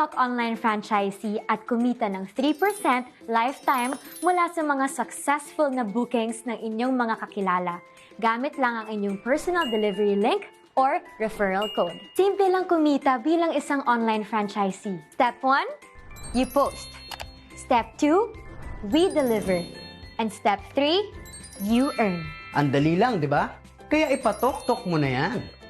TokTok online franchisee at kumita ng 3% lifetime mula sa mga successful na bookings ng inyong mga kakilala. Gamit lang ang inyong personal delivery link or referral code. Simple lang kumita bilang isang online franchisee. Step 1, you post. Step 2, we deliver. And step 3, you earn. Ang dali lang, di ba? Kaya ipatok-tok mo na yan.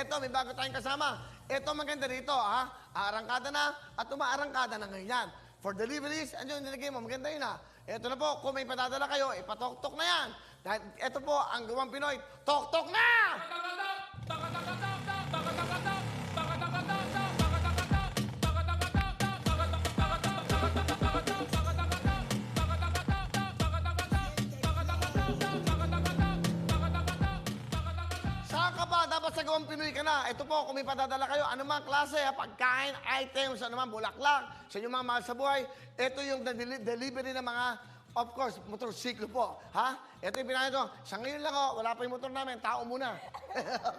Ito, may bago tayong kasama. Ito maganda rito, ha? Aarangkada na at umaarangkada na ngayon yan. For deliveries, ano yung nilagay mo? Maganda yun, ha? Ito na po, kung may padadala kayo, ipatok-tok na yan. Dahil ito po, ang Gawang Pinoy, tok-tok na! Saan ka ba? Dapat sa Gawang Pinoy ka na. Ito po, kung may padadala kayo, anumang klase, pagkain, items, anumang bulaklak, sa inyong mga mahal sa buhay, ito yung delivery ng mga, of course, motorsiklo po. Ha? Ito yung pinakain ito. Sa ngayon lang, wala pa yung motor namin. Tao muna.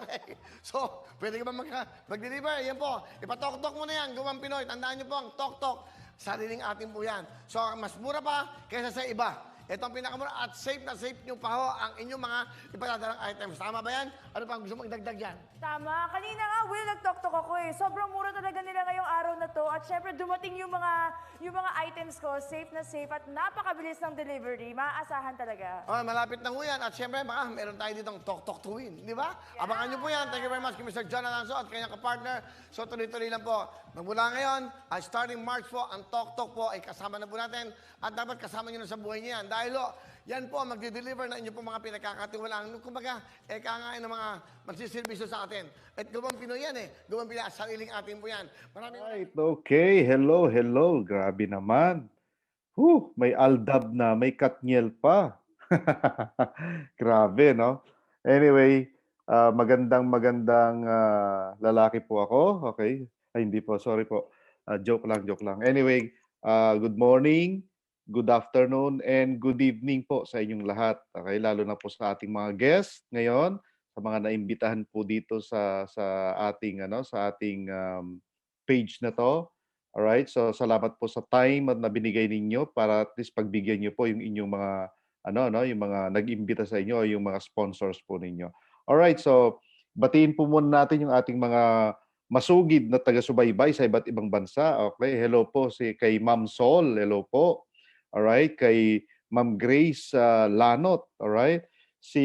Okay. So, pwede ka ba mag-deliver? Yan po. Ipatok-tok mo na yan, Gawang Pinoy. Tandaan nyo po, ang tok-tok, sariling atin po yan. So, mas mura pa kaysa sa iba. Ito ang pinakamura at safe na safe nyo pa ho ang inyong mga ipadadalang items. Tama ba yan? Ano pang gusto mong idagdag yan? Tama. Kanina nga, Will, nag-tok-tok ako eh. Sobrang mura talaga nila ngayong araw na to. At syempre, dumating yung mga items ko, safe na safe at napakabilis ng delivery. Maaasahan talaga. Oh, malapit na ho yan. At syempre, baka meron tayo ditong tok-tok to win. Di ba? Yeah. Abangan nyo po yan. Thank you very much kay Mr. John Alonso at kanyang kapartner. So, tuloy-tuloy lang po. Magmula ngayon, starting March po, ang tok-tok po ay kasama na po natin. At dapat kasama nyo na sa buhay niyo yan. Dahil yan po, magde-deliver na inyo po mga pinagkakatiwalaan. Kumbaga, kangain ng mga magsiservisyo sa atin. At Gawang Pinoy yan Gawang Pinoy, sariling atin po yan. Maraming Right, okay. Hello. Grabe naman. May Aldab na, may Katniel pa. Grabe, no? Anyway, magandang lalaki po ako. Okay? Ay, hindi po. Sorry po. Joke lang. Anyway, good morning, good afternoon, and good evening po sa inyong lahat. Okay? Lalo na po sa ating mga guests ngayon, sa mga naimbitahan po dito sa ating page na to. All right? So salamat po sa time na binigay ninyo para at least pagbigyan niyo po yung inyong mga yung mga nag-imbita sa inyo, yung mga sponsors po ninyo. All right, so batiin po muna natin yung ating mga masugid na taga-subaybay sa iba't ibang bansa. Okay, hello po kay Ma'am Sol, hello po. All right, kay Ma'am Grace Lanot, all right? Si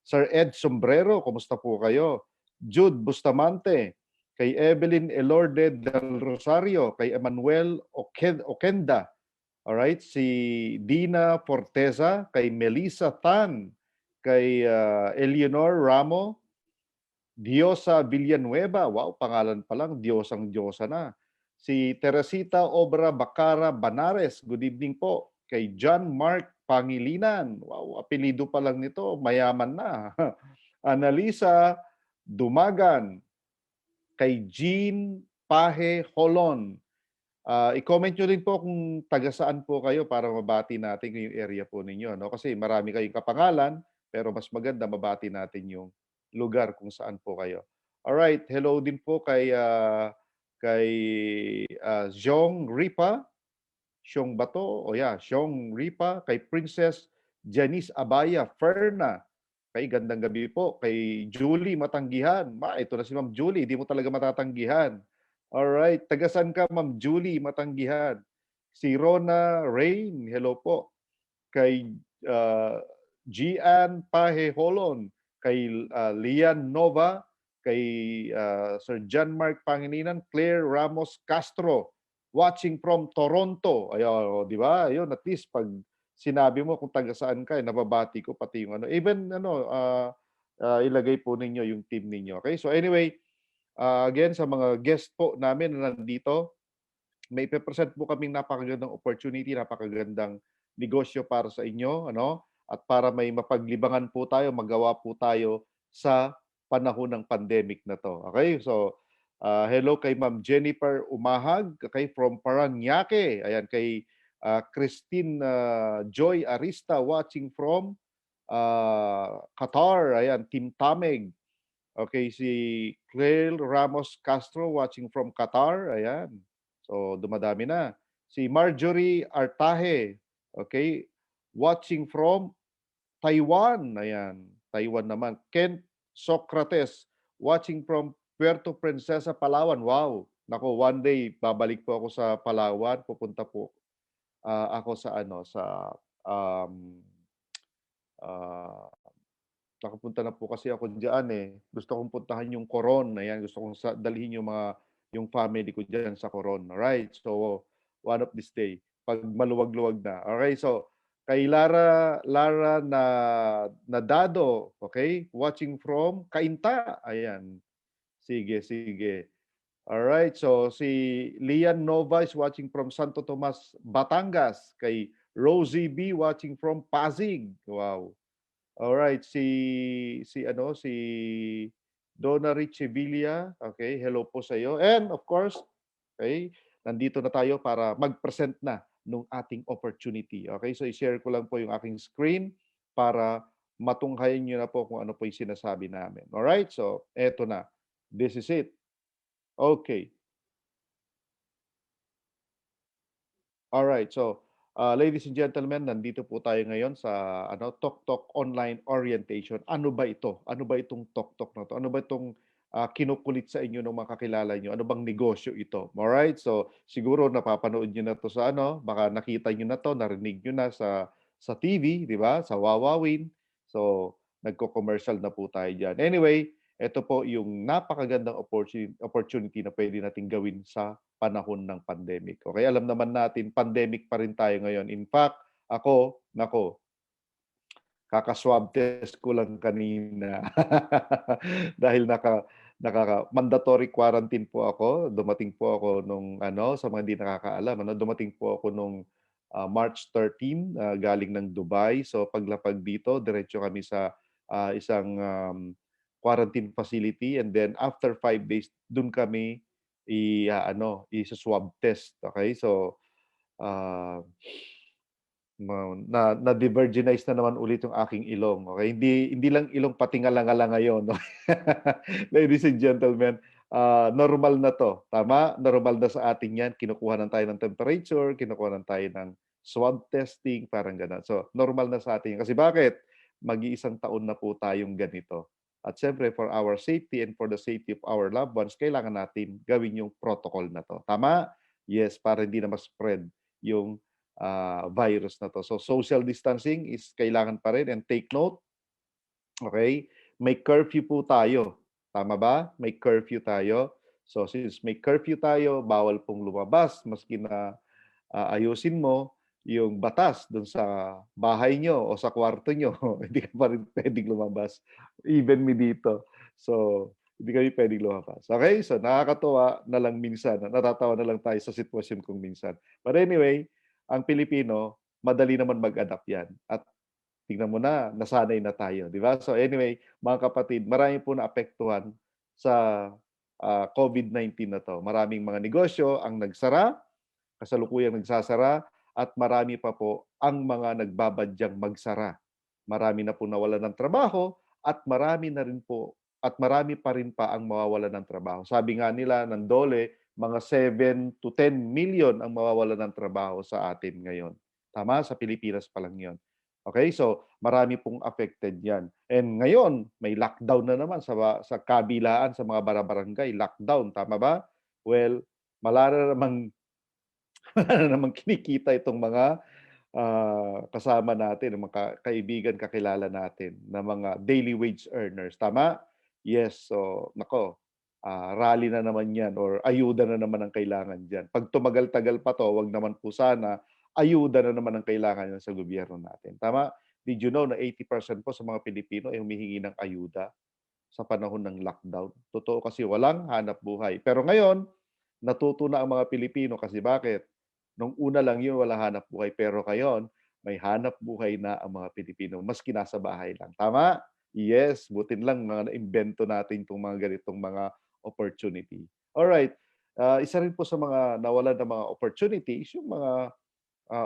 Sir Ed Sombrero, kumusta po kayo? Jude Bustamante, kay Evelyn Elorde del Rosario, kay Emmanuel Okenda, all right? Si Dina Forteza, kay Melissa Tan, kay Eleanor Ramo, Diosa Villanueva, wow, pangalan pa lang, Diyosang-Diyosa na. Si Teresita Obra Bacara Banares, good evening po. Kay John Mark Pangilinan, wow, apelido pa lang nito, mayaman na. Analisa Dumagan, kay Jean Pahe Holon. I-comment nyo rin po kung taga saan po kayo para mabati natin yung area po ninyo. No? Kasi marami kayong kapangalan, pero mas maganda mabati natin yung lugar kung saan po kayo. Alright, hello din po kay Xiong Ripa, Xiong Bato, Xiong Ripa, kay Princess Janice Abaya Ferna, kay gandang gabi po, kay Julie Matanggihan. Ito na si Ma'am Julie, di mo talaga matatanggihan. Alright, tagasan ka Ma'am Julie Matanggihan. Si Rona Rain, hello po. Kay Gian Pahe Holon, kay Lian Nova, kay Sir John Mark Pangilinan, Claire Ramos Castro, watching from Toronto. Ayun, di ba? Ayun, at least pag sinabi mo kung taga saan ka, nababati ko pati yung even ilagay po ninyo yung team ninyo. Okay? So anyway, again, sa mga guest po namin na nandito, may ipe-present po kaming napakagandang opportunity, napakagandang negosyo para sa inyo, at para may mapaglibangan po tayo, magawa po tayo sa panahon ng pandemic na to. Okay? So, hello kay Ma'am Jennifer Umahag, kay from Parañaque. Ayan, kay Christine Joy Arista watching from Qatar. Ayan, Team Tameg. Okay, si Clel Ramos Castro watching from Qatar. Ayan. So, dumadami na. Si Marjorie Artaje, okay, watching from Taiwan. Ayan, Taiwan naman. Kent Socrates, watching from Puerto Princesa, Palawan. Wow. Nako, one day babalik po ako sa Palawan. Pupunta po ako sa um, ah, nakapunta na po kasi ako diyan eh. Gusto kong puntahan yung Coron. Ayan, gusto kong dalhin yung family ko diyan sa Coron. Alright. So, one of this day pag maluwag-luwag na. Alright. So, kay Lara Nadado, okay? Watching from Cainta. Ayan. Sige, sige. Alright. So, si Lian Nova is watching from Santo Tomas, Batangas. Kay Rosie B watching from Pasig. Wow. Alright, si Donna Richie Villa, okay, hello po sa iyo. And of course, okay, nandito na tayo para mag-present na nung ating opportunity. Okay, so i-share ko lang po yung aking screen para matunghayan niyo na po kung ano po yung sinasabi namin. Alright, so eto na. This is it. Okay. Alright, so ladies and gentlemen, nandito po tayo ngayon sa Tok Tok Online Orientation. Ano ba ito? Ano ba itong Tok Tok na to? Ano ba itong kinukulit sa inyo ng mga kakilala nyo? Ano bang negosyo ito? Alright, so siguro napapanood nyo na to sa baka nakita nyo na to, narinig nyo na sa TV, di ba? Sa Wawawin. So, nagko-commercial na po tayo dyan. Anyway, ito po yung napakagandang opportunity na pwede nating gawin sa panahon ng pandemic. Okay, alam naman natin, pandemic pa rin tayo ngayon. In fact, kaka-swab test ko lang kanina. Dahil mandatory quarantine po ako. Dumating po ako nung sa mga hindi nakakaalam, dumating po ako nung March 13 galing ng Dubai. So paglapag dito, diretso kami sa isang quarantine facility, and then after 5 days dun kami i-swab test. Okay? So uh, na-divergenize na naman ulit yung aking ilong. Okay? Hindi lang ilong, pati ngala-ngala ngayon. No? Ladies and gentlemen, normal na to. Tama? Normal na sa atin yan. Kinukuha na tayo ng temperature, kinukuha na tayo ng swab testing, parang gano'n. So, normal na sa atin yan. Kasi bakit? Mag-iisang taon na po tayong ganito. At siyempre, for our safety and for the safety of our loved ones, kailangan natin gawin yung protocol na to. Tama? Yes, para hindi na ma-spread yung virus na to. So social distancing is kailangan pa rin, and take note, okay, may curfew po tayo. Tama ba? May curfew tayo. So since may curfew tayo, bawal pong lumabas maski na ayusin mo yung batas doon sa bahay nyo o sa kwarto nyo. Hindi ka pa rin pwedeng lumabas. Even me dito. So, hindi kami pwedeng lumabas. Okay? So, nakakatuwa na lang minsan. Natatawa na lang tayo sa sitwasyon kung minsan. But anyway, ang Pilipino, madali naman mag-adapt yan. At tingnan mo na, nasanay na tayo. Di ba? So anyway, mga kapatid, marami po naapektuhan sa COVID-19 na to. Maraming mga negosyo ang nagsara, kasalukuyang nagsasara, at marami pa po ang mga nagbabadyang magsara. Marami na po nawalan ng trabaho, at marami pa rin ang mawawalan ng trabaho. Sabi nga nila ng DOLE, mga 7 to 10 million ang mawawalan ng trabaho sa atin ngayon. Tama? Sa Pilipinas pa lang yun. Okay? So, marami pong affected yan. And ngayon, may lockdown na naman sa kabilaan, sa mga barabarangay. Lockdown, tama ba? Well, wala na namang kinikita itong mga kasama natin, mga kaibigan, kakilala natin na mga daily wage earners. Tama? Yes. So, rally na naman yan, or ayuda na naman ang kailangan dyan. Pag tumagal-tagal pa to, wag naman po sana, ayuda na naman ang kailangan yan sa gobyerno natin. Tama? Did you know na 80% po sa mga Pilipino ay humihingi ng ayuda sa panahon ng lockdown? Totoo, kasi walang hanap buhay. Pero ngayon, natuto na ang mga Pilipino, kasi bakit? Nung una lang yun, wala hanap buhay. Pero ngayon, may hanap buhay na ang mga Pilipino, maski nasa bahay lang. Tama? Yes, butin lang mga na-imbento natin itong mga ganitong mga opportunity. Alright, isa rin po sa mga nawalan ng mga opportunities, yung mga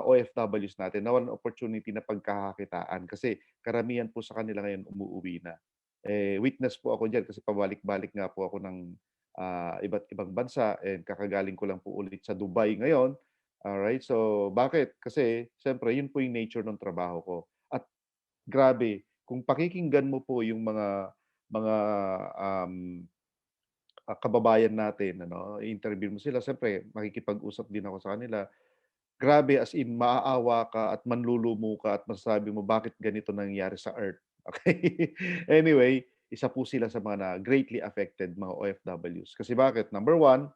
OFWs natin, nawalan ng opportunity na pagkakakitaan. Kasi karamihan po sa kanila ngayon umuuwi na. Witness po ako diyan kasi pabalik-balik nga po ako ng iba't ibang bansa and kakagaling ko lang po ulit sa Dubai ngayon. Alright, so bakit? Kasi siyempre yun po yung nature ng trabaho ko. At grabe, kung pakikinggan mo po yung mga um, kababayan natin, ano, i-interview mo sila, siyempre makikipag-usap din ako sa kanila. Grabe, as in, maaawa ka at manlulumo ka at masasabi mo bakit ganito nangyayari sa Earth. Okay? Anyway, isa po sila sa mga na greatly affected mga OFWs. Kasi bakit? Number one,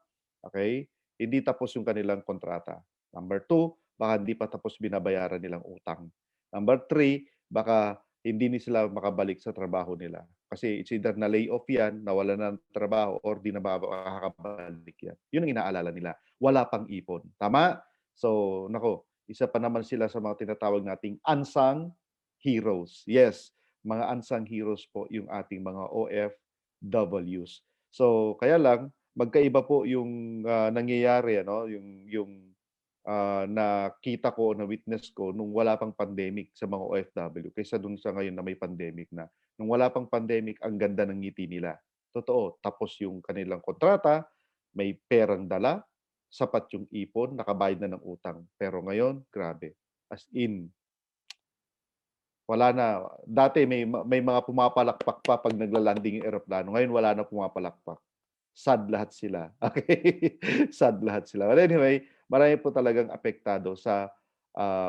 okay, hindi tapos yung kanilang kontrata. Number two, baka hindi pa tapos binabayaran nilang utang. Number three, baka hindi ni sila makabalik sa trabaho nila. Kasi it's either na lay off yan, nawala na ng trabaho, or di na makakabalik yan. Yun ang inaalala nila. Wala pang ipon. Tama? So, nako, isa pa naman sila sa mga tinatawag nating unsung heroes. Yes, mga unsung heroes po yung ating mga OFWs. So, kaya lang, magkaiba po yung nangyayari, ano, nakita ko, na witness ko nung wala pang pandemic sa mga OFW kaysa dun sa ngayon na may pandemic na. Nung wala pang pandemic, ang ganda ng ngiti nila. Totoo, tapos yung kanilang kontrata, may perang dala, sapat yung ipon, nakabayad na ng utang. Pero ngayon, grabe. As in, wala na. Dati may mga pumapalakpak pa pag naglalanding yung eroplano. Ngayon wala na pumapalakpak. Sad lahat sila. Okay? Sad lahat sila. But anyway, marami po talagang apektado sa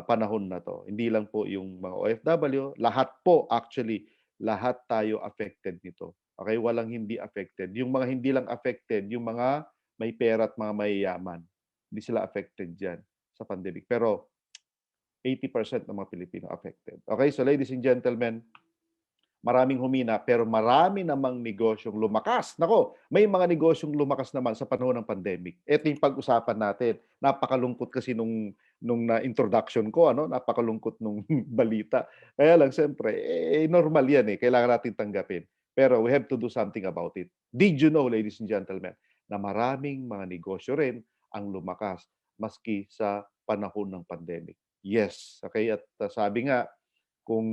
panahon na to. Hindi lang po yung mga OFW, lahat po actually, lahat tayo affected nito. Okay? Walang hindi affected. Yung mga hindi lang affected, yung mga may pera at mga mayayaman. Hindi sila affected dyan sa pandemic. Pero 80% ng mga Pilipino affected. Okay? So ladies and gentlemen, maraming humina pero marami namang negosyong lumakas. Nako, may mga negosyong lumakas naman sa panahon ng pandemic. Ito yung pag-usapan natin. Napakalungkot kasi nung na-introduction ko, ano? Napakalungkot nung balita. Kaya lang, siyempre, normal yan eh. Kailangan natin tanggapin. Pero we have to do something about it. Did you know, ladies and gentlemen, na maraming mga negosyo rin ang lumakas maski sa panahon ng pandemic? Yes. Okay? At sabi nga, kung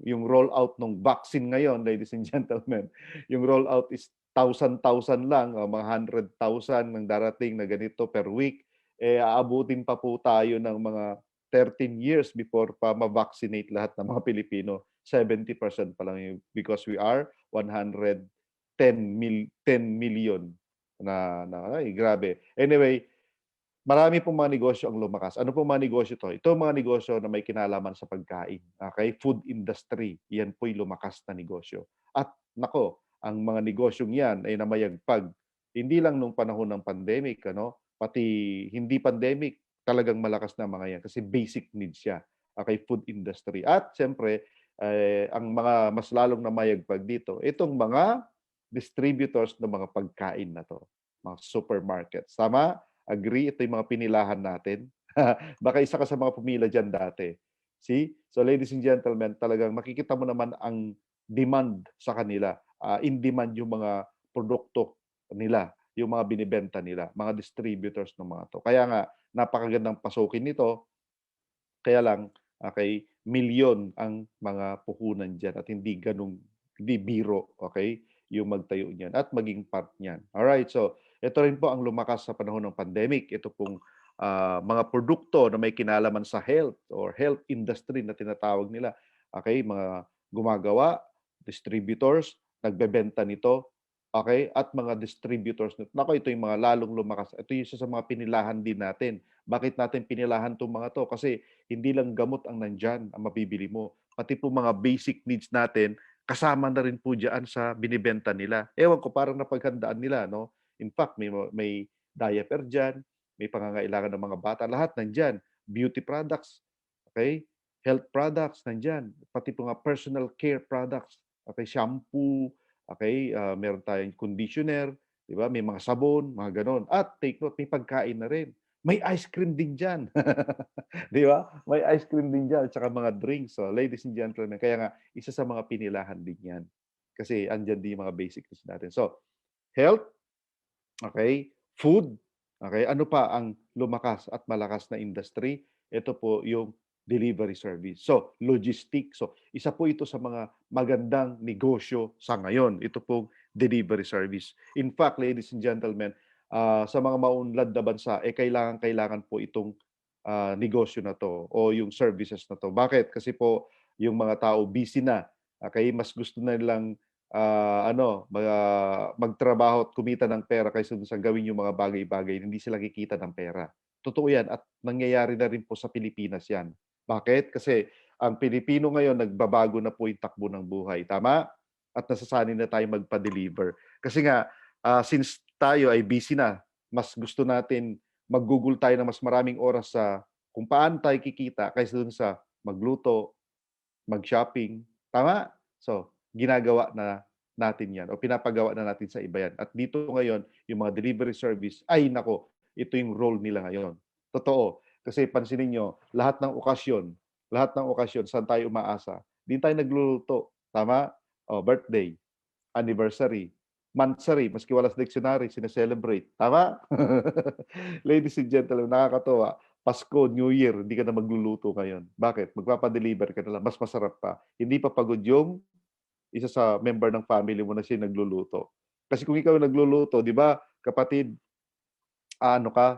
yung rollout ng vaccine ngayon, ladies and gentlemen, yung rollout is 1,000 lang, mga 100,000 ng darating na ganito per week, aabutin pa po tayo ng mga 13 years before pa ma-vaccinate lahat ng mga Pilipino. 70% pa lang yun because we are 110 million ay, grabe. Anyway, marami pong mga negosyo ang lumakas. Ano pong mga negosyo to? Ito mga negosyo na may kinalaman sa pagkain. Okay? Food industry. Yan po'y lumakas na negosyo. At nako, ang mga negosyong yan ay namayagpag. Hindi lang nung panahon ng pandemic, ano? Pati hindi pandemic, talagang malakas na mga yan kasi basic needs siya. Okay? Food industry. At siyempre, ang mga mas lalong namayagpag dito, itong mga distributors ng mga pagkain na to. Mga supermarkets. Tama? Agree, ito yung mga pinilahan natin. Baka isa ka sa mga pumila dyan dati. See? So ladies and gentlemen, talagang makikita mo naman ang demand sa kanila. In demand yung mga produkto nila, yung mga binibenta nila, mga distributors ng mga to. Kaya nga, napakagandang pasukin nito. Kaya lang, okay, milyon ang mga puhunan dyan at hindi biro, okay, yung magtayo niyan at maging part niyan. Alright, so ito rin po ang lumakas sa panahon ng pandemic. Ito pong mga produkto na may kinalaman sa health or health industry na tinatawag nila. Okay, mga gumagawa, distributors, nagbebenta nito, okay, at mga distributors. Nako, ito yung mga lalong lumakas. Ito yung isa sa mga pinilahan din natin. Bakit natin pinilahan itong mga to? Kasi hindi lang gamot ang nandyan, ang mabibili mo. Pati po mga basic needs natin, kasama na rin po dyan sa binibenta nila. Ewan ko, parang napaghandaan nila, no? In fact, may diaper dyan, may pangangailangan ng mga bata, lahat nandyan. Beauty products, okay? Health products nandyan. Pati po nga personal care products, okay? Shampoo, okay? Meron tayong conditioner, di ba? May mga sabon, mga ganon. At take note, may pagkain na rin. May ice cream din dyan. Di ba? May ice cream din dyan at saka mga drinks. So, ladies and gentlemen, kaya nga, isa sa mga pinilahan din yan. Kasi andyan din yung mga basic needs natin. So, health, okay, food, okay, ano pa ang lumakas at malakas na industry? Ito po yung delivery service. So, logistics. So, isa po ito sa mga magandang negosyo sa ngayon. Ito pong delivery service. In fact, ladies and gentlemen, sa mga maunlad na bansa, kailangan po itong negosyo na to o yung services na to. Bakit? Kasi po, yung mga tao busy na. Okay? Mas gusto na nilang magtrabaho at kumita ng pera kaysa dun sa gawin yung mga bagay-bagay, hindi sila kikita ng pera. Totoo yan at nangyayari na rin po sa Pilipinas yan. Bakit? Kasi ang Pilipino ngayon, nagbabago na po yung takbo ng buhay. Tama? At nasasanay na tayo magpa-deliver. Kasi nga, since tayo ay busy na, mas gusto natin mag-google tayo ng mas maraming oras sa kung paano tayo kikita kaysa dun sa magluto, mag-shopping. Tama? So, ginagawa na natin yan o pinapagawa na natin sa iba yan. At dito ngayon, yung mga delivery service, ay nako, ito yung role nila ngayon. Totoo. Kasi pansinin nyo, lahat ng okasyon, saan tayo umaasa? Di tayo nagluluto. Tama? O, birthday, anniversary, monthsary, maski wala sa dictionary, sineselebrate. Tama? Ladies and gentlemen, nakakatawa. Pasko, New Year, hindi ka na magluluto ngayon. Bakit? Magpapadeliver ka na lang. Mas masarap pa. Hindi pa pagod yung isa sa member ng family mo na siya nagluluto. Kasi kung ikaw nagluluto, di ba, kapatid,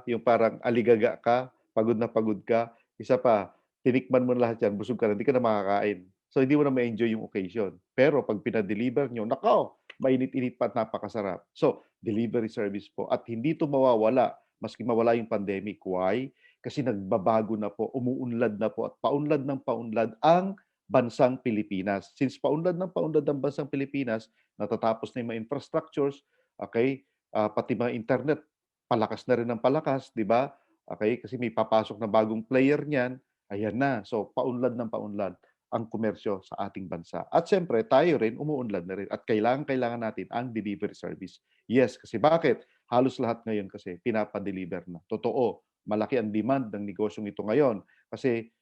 yung parang aligaga ka, pagod na pagod ka, isa pa, tinikman mo na lahat yan, busog ka na, hindi ka na makakain. So, hindi mo na ma-enjoy yung occasion. Pero pag pinadeliver nyo, nako, mainit-init pa at napakasarap. So, delivery service po. At hindi ito mawawala, maski mawala yung pandemic. Why? Kasi nagbabago na po, umuunlad na po, at paunlad ng paunlad ang bansang Pilipinas. Since paunlad ng paunlad ang bansang Pilipinas, natatapos na yung mga infrastructures, okay, pati mga internet, palakas na rin ang palakas, di ba? Okay, kasi may papasok na bagong player niyan, ayan na. So, paunlad ng paunlad ang komersyo sa ating bansa. At siyempre, tayo rin, umuunlad na rin. At kailangan natin ang delivery service. Yes, kasi bakit? Halos lahat ngayon kasi pinapadeliver na. Totoo, malaki ang demand ng negosyong ito ngayon. Kasi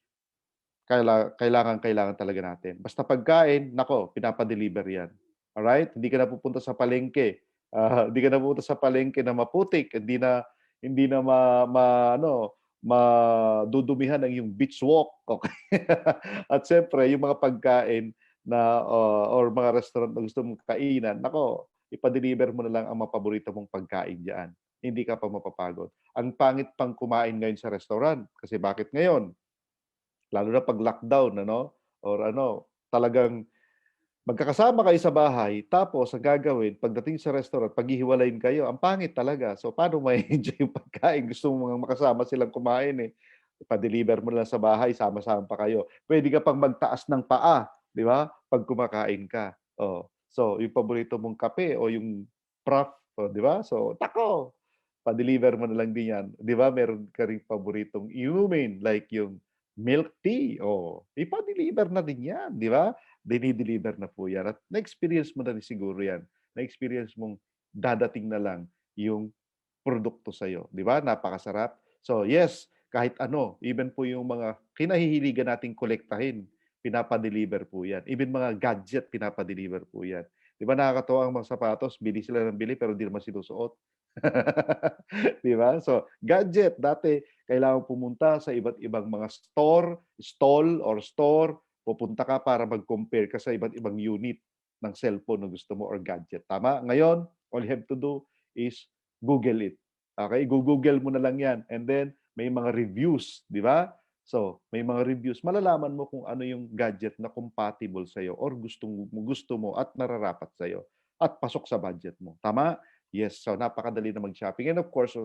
kailangan talaga natin. Basta pagkain, nako, pinapadeliver yan. Alright? Hindi ka na pupunta sa palengke. Hindi ka na pupunta sa palengke na maputik, hindi na madudumihan ang yung beach walk. Okay? At siyempre, yung mga pagkain na or mga restaurant na gusto mong kainan, nako, ipa-deliver mo na lang ang mga paborito mong pagkain diyan. Hindi ka pa mapapagod. Ang pangit pang kumain ngayon sa restaurant. Kasi bakit ngayon? Lalo na pag lockdown, or talagang magkakasama kayo sa bahay, tapos ang gagawin, pagdating sa restaurant, paghihiwalayin kayo, ang pangit talaga. So, paano ma-enjoy yung pagkain? Gusto mo mga makasama silang kumain eh. Pa-deliver mo lang sa bahay, sama-sama pa kayo. Pwede ka pang magtaas ng paa, di ba? Pag kumakain ka. Oh. So, yung paborito mong kape o yung prof, di ba? So, tako, pa-deliver mo na lang din yan. Di ba? Meron ka rin paboritong inumin, like yung milk tea. Oh, ipa-deliver na din yan, di ba? Dinideliver na po yan. At na-experience mo na rin siguro yan. Na-experience mong dadating na lang yung produkto sa'yo. Di ba? Napakasarap. So, yes, kahit ano, even po yung mga kinahihiligan nating kolektahin, pinapadeliver po yan. Even mga gadget, pinapadeliver po yan. Di ba nakakatawa ang mga sapatos, bili sila ng bili pero di naman sinusuot. Di ba? So, gadget, dati kailangan pumunta sa iba't ibang mga store, pupunta ka para mag-compare ka sa iba't ibang unit ng cellphone na gusto mo or gadget. Tama? Ngayon, all you have to do is Google it. Okay? Google mo na lang yan. And then, may mga reviews, di ba? So, may mga reviews. Malalaman mo kung ano yung gadget na compatible sa'yo or gusto mo at nararapat sa'yo at pasok sa budget mo. Tama? Yes. So, napakadali na mag-shopping. And of course,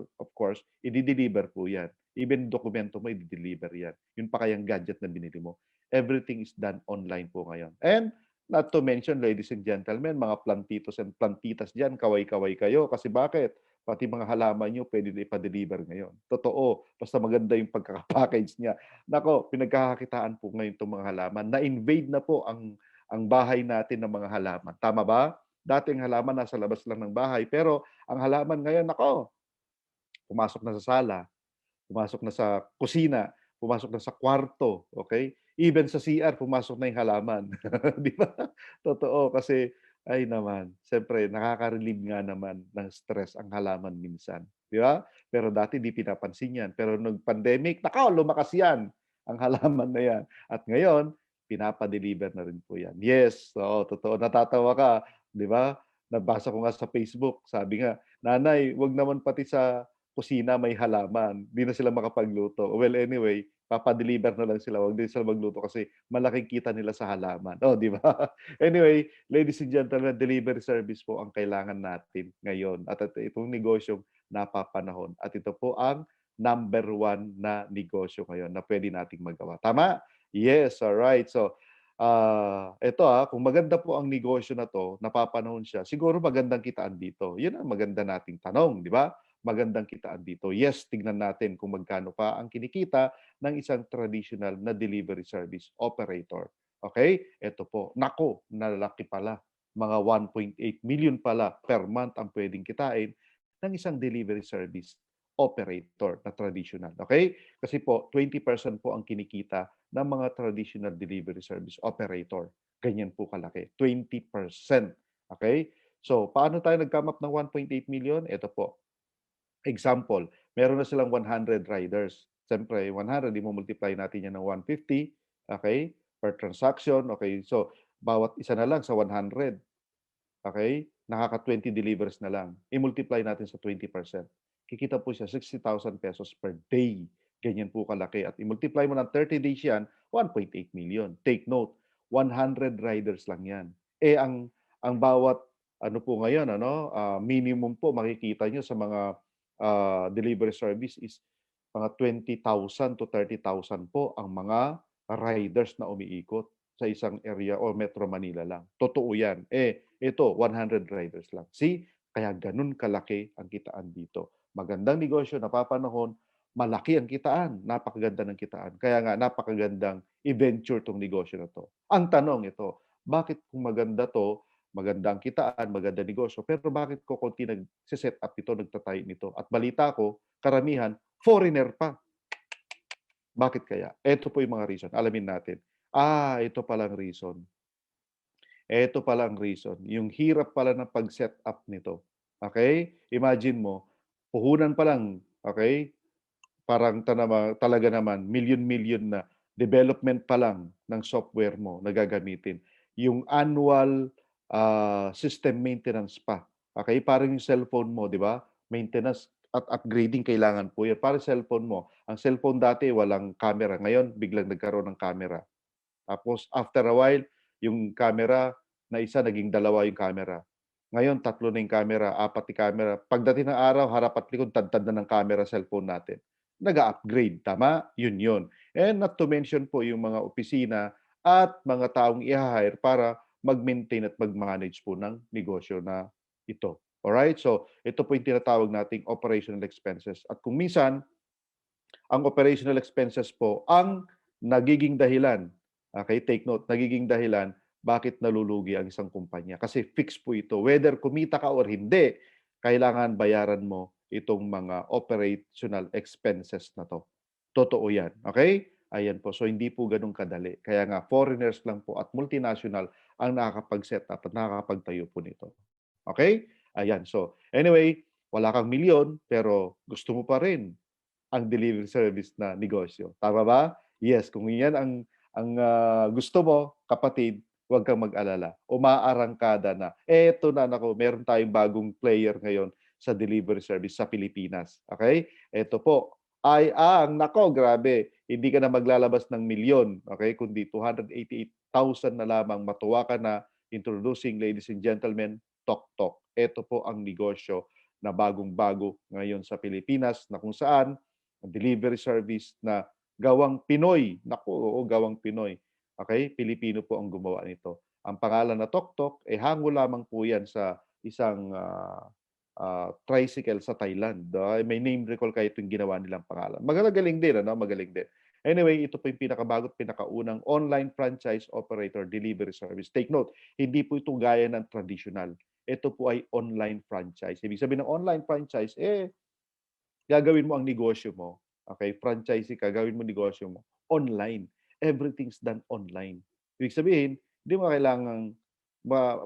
i-deliver po yan. Even dokumento mo, i-deliver yan. Yun pa kayang gadget na binili mo. Everything is done online po ngayon. And not to mention, ladies and gentlemen, mga plantitos and plantitas dyan, kaway-kaway kayo. Kasi bakit? Pati mga halaman nyo, pwede na ipa-deliver ngayon. Totoo. Basta maganda yung pagkakapackage niya. Nako, pinagkakakitaan po ngayon itong mga halaman. Na-invade na po ang bahay natin ng mga halaman. Tama ba? Dati ang halaman nasa labas lang ng bahay. Pero ang halaman ngayon, nako, pumasok na sa sala, pumasok na sa kusina, pumasok na sa kwarto, okay? Even sa CR, pumasok na yung halaman. Di ba? Totoo, kasi, ay naman, siyempre, nakaka-relieve nga naman ng stress ang halaman minsan. Di ba? Pero dati, di pinapansin yan. Pero nung pandemic, lumakas yan. ang halaman na yan. At ngayon, pinapa-deliver na rin po yan. Yes, oo, totoo. Natatawa ka, di ba? Nabasa ko nga sa Facebook, sabi nga, Nanay, wag naman pati sa kusina may halaman. Di na sila makapagluto. Well, anyway, papa-deliver na lang sila. Wag din sila magluto kasi malaking kita nila sa halaman. Oh, di ba? Anyway, ladies and gentlemen, delivery service po ang kailangan natin ngayon. At itong negosyong napapanahon. At ito po ang number one na negosyo ngayon na pwede nating magawa. Tama? Yes, alright. So, ito kung maganda po ang negosyo na to, napapanahon siya, siguro magandang kitaan dito. Yun ang maganda nating tanong, di ba? Magandang kitaan dito. Yes, tignan natin kung magkano pa ang kinikita ng isang traditional na delivery service operator. Okay? Ito po. Nako, nalaki pala. Mga 1.8 million pala per month ang pwedeng kitain ng isang delivery service operator na traditional. Okay? Kasi po, 20% po ang kinikita ng mga traditional delivery service operator. Ganyan po kalaki. 20%. Okay? So, paano tayo nag-come up ng 1.8 million? Ito po. Example, meron na silang 100 riders. Siyempre, 100, i-multiply natin yan ng 150, okay, per transaction. Okay, so bawat isa na lang sa 100, okay, nakaka-20 delivers na lang. I-multiply natin sa 20%. Kikita po siya 60,000 pesos per day. Ganyan po kalaki. At i-multiply mo ng 30 days yan, 1.8 million. Take note, 100 riders lang yan. Ang bawat ano po ngayon, minimum po makikita nyo sa mga delivery service is mga 20,000 to 30,000 po ang mga riders na umiikot sa isang area o Metro Manila lang. Totoo yan. Ito, 100 riders lang. See? Kaya ganun kalaki ang kitaan dito. Magandang negosyo, napapanahon, malaki ang kitaan. Napakaganda ng kitaan. Kaya nga, napakagandang i-venture tong negosyo na to. Ang tanong ito, bakit kung maganda to, magandang kitaan, maganda negosyo, pero bakit ko konti nag-set up ito, nagtatayo nito? At balita ko, karamihan, foreigner pa. Bakit kaya? Ito po yung mga reason. Alamin natin. Ito palang reason. Ito palang reason. Yung hirap pala ng pag-set up nito. Okay? Imagine mo, puhunan pa lang, okay? Parang talaga naman, million-million na development pa lang ng software mo na gagamitin. Yung annual system maintenance pa. Okay? Parang yung cellphone mo, di ba? Maintenance at upgrading kailangan po yan. Parang cellphone mo. Ang cellphone dati walang camera. Ngayon, biglang nagkaroon ng camera. Tapos, after a while, yung camera na isa, naging dalawa yung camera. Ngayon, 3 na yung camera, 4 yung camera. Pagdating ng araw, harap at likod, tad-tad na ng camera cellphone natin. Nag-upgrade, tama? Yun. And not to mention po yung mga opisina at mga taong i-hire para mag-maintain at mag-manage po ng negosyo na ito. Alright? So, ito po yung tinatawag nating operational expenses. At kung minsan, ang operational expenses po ang nagiging dahilan. Okay, take note, nagiging dahilan bakit nalulugi ang isang kumpanya. Kasi fix po ito. Whether kumita ka or hindi, kailangan bayaran mo itong mga operational expenses na to. Totoo yan. Okay? Ayan po. So, hindi po ganun kadali. Kaya nga, foreigners lang po at multinational ang nakakapag-set up at nakakapagtayo po nito. Okay? Ayan. So, anyway, wala kang milyon, pero gusto mo pa rin ang delivery service na negosyo. Tama ba? Yes, kung yan ang gusto mo, kapatid, huwag kang mag-alala. Umaarangkada na. Eto na, nako, meron tayong bagong player ngayon sa delivery service sa Pilipinas. Okay? Eto po. Nako, grabe. Hindi ka na maglalabas ng milyon. Okay? Kundi 288,000 na lamang. Matuwa ka na. Introducing, ladies and gentlemen, Tok. Ito po ang negosyo na bagong-bago ngayon sa Pilipinas na kung saan ang delivery service na gawang Pinoy. Naku, oo, gawang Pinoy. Okay? Pilipino po ang gumawa nito. Ang pangalan na Tok, hango lamang po yan sa isang tricycle sa Thailand. May name recall kayo itong ginawa nilang pangalan. Magaling din, Magaling din. Anyway, ito po yung pinakabagot, pinakaunang online franchise operator delivery service. Take note, hindi po ito gaya ng traditional. Ito po ay online franchise. Ibig sabihin ng online franchise, gagawin mo ang negosyo mo. Okay, franchisee ka, gawin mo negosyo mo online. Everything's done online. Ibig sabihin, hindi mo kailangang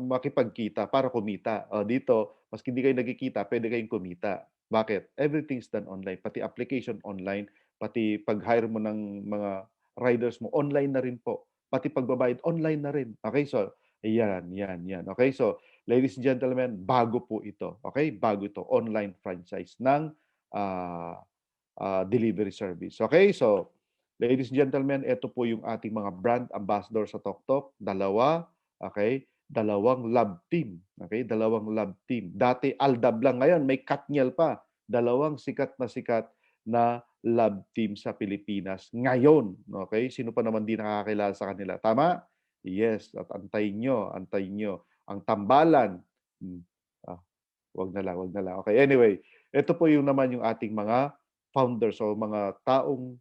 makipagkita para kumita. Dito, mas hindi kayo nagkikita, pwede kayong kumita. Bakit? Everything's done online. Pati application online, pati pag-hire mo ng mga riders mo, online na rin po. Pati pagbabayad, online na rin. Okay, so, yan. Okay, so, ladies and gentlemen, bago po ito. Okay, bago ito. Online franchise ng ah, delivery service. Okay, so, ladies and gentlemen, ito po yung ating mga brand ambassador sa TokTok. Dalawa, okay, dalawang lab team. Okay, dalawang lab team. Dati Aldab lang, ngayon may Katniel pa. Dalawang sikat na lab team sa Pilipinas ngayon. Okay? Sino pa naman di nakakakilala sa kanila? Tama? Yes. At antayin nyo. Ang tambalan. Hmm. Ah, wag na lang. Okay, anyway. Ito po yung naman yung ating mga founders o mga taong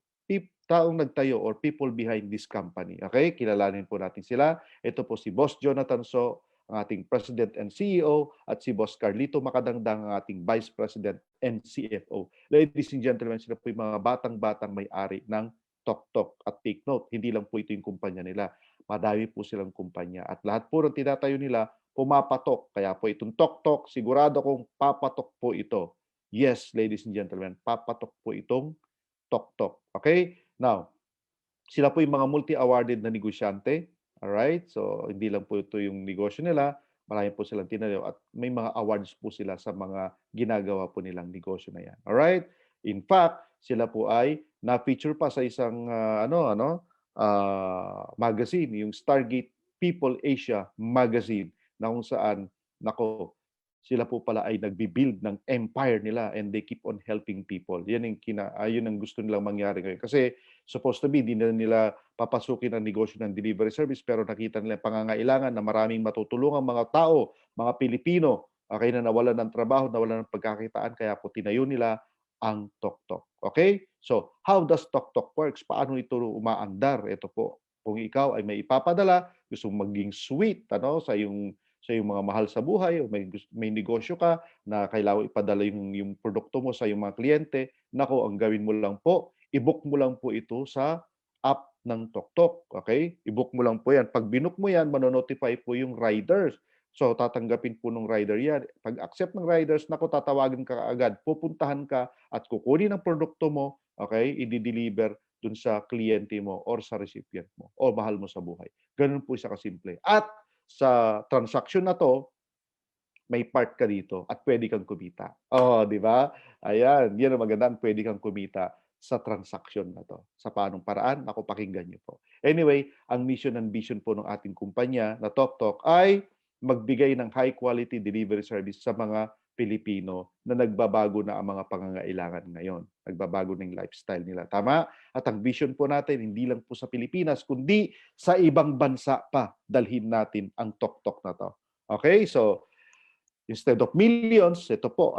nagtayo or people behind this company. Okay? Kilalanin po natin sila. Ito po si Boss Jonathan So, ang ating President and CEO, at si Boss Carlito Makadangdang, ang ating Vice President and CFO. Ladies and gentlemen, sila po yung mga batang-batang may-ari ng TokTok. At take note, hindi lang po ito yung kumpanya nila. Madami po silang kumpanya. At lahat po ng tinatayo nila, pumapatok. Kaya po itong TokTok, sigurado kong papatok po ito. Yes, ladies and gentlemen, papatok po itong TokTok. Okay? Now, sila po yung mga multi-awarded na negosyante. Alright? So, hindi lang po ito yung negosyo nila. Marami po silang tinayo at may mga awards po sila sa mga ginagawa po nilang negosyo na yan. Alright? In fact, sila po ay na-feature pa sa isang magazine, yung Stargate People Asia magazine, na kung saan, sila po pala ay nagbi-build ng empire nila and they keep on helping people. Yan yun ang gusto nilang mangyari ngayon. Kasi supposed to be, di na nila papasukin ang negosyo ng delivery service, pero nakita nila pangangailangan na maraming matutulungan mga tao, mga Pilipino, okay, na nawalan ng trabaho, nawalan ng pagkakitaan, kaya po tinayo nila ang TokTok. Okay? So, how does TokTok works? Paano ito umaandar? Ito po, kung ikaw ay may ipapadala, gusto mong maging sweet sa yung mga mahal sa buhay, o may negosyo ka na kailangan ipadala yung produkto mo sa yung mga kliyente, ang gawin mo lang po, i-book mo lang po ito sa app ng TokTok. Okay? I-book mo lang po yan. Pag binook mo yan, manonotify po yung riders. So, tatanggapin po ng rider yan. Pag accept ng riders, tatawagan ka agad. Pupuntahan ka at kukunin ang produkto mo, okay? I-deliver dun sa kliyente mo or sa recipient mo o mahal mo sa buhay. Ganun po siya kasimple. At sa transaction na to, may part ka dito at pwede kang kumita. Oh, di ba? Ayan, yan ang magandang, pwede kang kumita sa transaction na to. Sa paanong paraan? Pakinggan niyo po. Anyway, ang mission and vision po ng ating kumpanya na TokTok ay magbigay ng high quality delivery service sa mga Pilipino na nagbabago na ang mga pangangailangan ngayon. Nagbabago na yung lifestyle nila. Tama? At ang vision po natin, hindi lang po sa Pilipinas, kundi sa ibang bansa pa dalhin natin ang TokTok na to. Okay? So, instead of millions, ito po,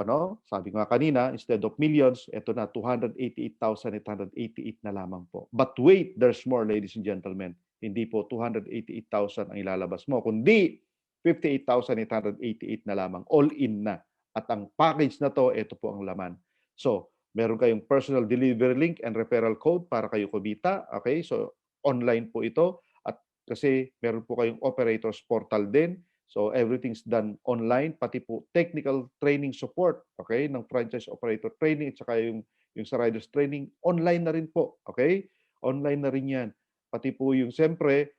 sabi ko nga kanina, instead of millions, ito na 288,888 na lamang po. But wait, there's more, ladies and gentlemen. Hindi po 288,000 ang ilalabas mo, kundi 58,888 na lamang. All in na. At ang package na to, ito po ang laman. So, meron kayong personal delivery link and referral code para kayo kumita. Okay? So, online po ito. At kasi meron po kayong operators portal din. So, everything's done online. Pati po technical training support, okay, ng franchise operator training at saka yung sa riders training, online na rin po. Okay? Online na rin yan. Pati po yung siyempre,